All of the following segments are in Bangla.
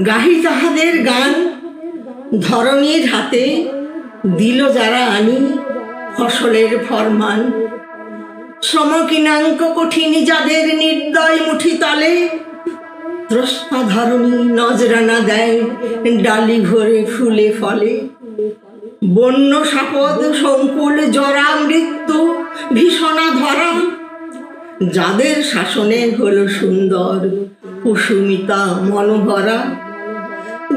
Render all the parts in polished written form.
গাহি তাহাদের গান ধরণীর হাতে, দিল যারা আনি ফসলের ফরমান। সমকিনাঙ্ক কঠিন যাদের নির্দয় মুঠি তলে, দ্রষ্টা ধরণী নজরানা দেয় ডালি ভরে ফুলে ফলে। বন্য সাপদ সংকুল জরা মৃত্যু ভীষণা ধরা, যাদের শাসনে হলো সুন্দর কুসুমিতা মনোহরা।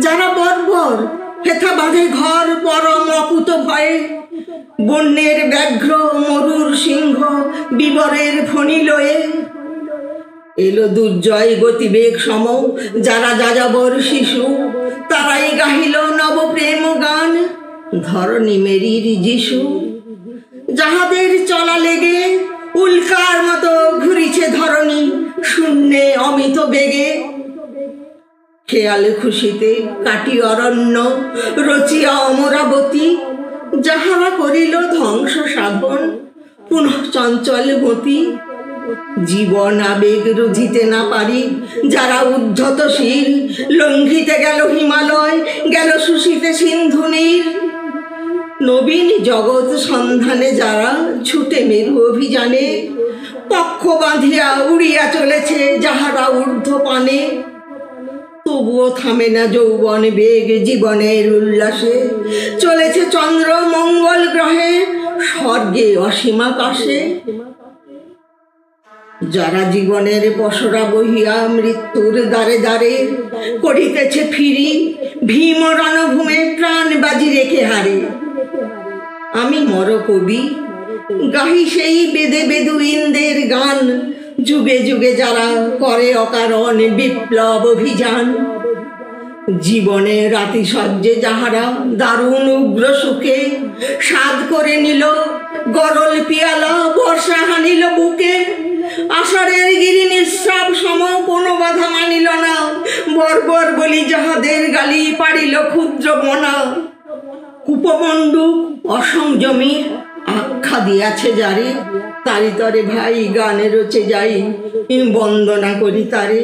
যারা বর্বর হেথা বাঁধে ঘর পরম অকুত ভয়ে, বন্যের ব্যাঘ্র মরুর সিংহ বিবরের ফণি লয়ে। এলো দুর্জয় গতিবেগ সম যারা যাযাবর শিশু, তারাই গাহিল নব প্রেম গান ধরণী মেরির যিশু। যাহাদের চলা লেগে উল্কার মতো ঘুরিছে ধরণী শূন্যে অমিত বেগে। খেয়ালে খুশিতে কাটি অরণ্য রচিয়া অমরাবতী, যাহারা করিল ধ্বংস সাধন পুনঃ চঞ্চল গতি। জীবন আবেগ রুধিতে না পারি যারা উদ্ধত শির, লঙ্ঘিতে গেল হিমালয় গেল শুষিতে সিন্ধু নীর। নবীন জগৎ সন্ধানে যারা ছুটে মেরু অভিযানে, পক্ষ বাঁধিয়া উড়িয়া চলেছে যাহারা ঊর্ধ্ব পানে। তবুও থামে না যৌবন বেগ জীবনের উল্লাসে, চলেছে চন্দ্র মঙ্গল গ্রহে স্বর্গে অসীম আকাশে। যারা জীবনের পসরা বহিয়া মৃত্যুর দ্বারে দ্বারে করিতেছে ফিরি, ভীম রণভূমে প্রাণ বাজি রেখে হারে। আমি মর কবি গাহি সেই বেদে বেদুইনদের গান, যুগে যুগে যারা করে অকারণ বিপ্লব অভিযান। জীবনে রাতি সজ্জে যাহারা দারুণ উগ্র সুখে স্বাদ করে নিল গরল পিয়ালা বর্ষা হানিল বুকে। আষাঢ়ের গিরি নিঃশ্রাব সম কোনো বাধা মানিল না, বর্বর বলি যাহাদের গালি পারিল ক্ষুদ্র মনা। কুপমণ্ডুক অসংযমীর আখ্যা দিয়াছে যারে, তারি তরে ভাই গানে রচে যাই বন্দনা করি তারে।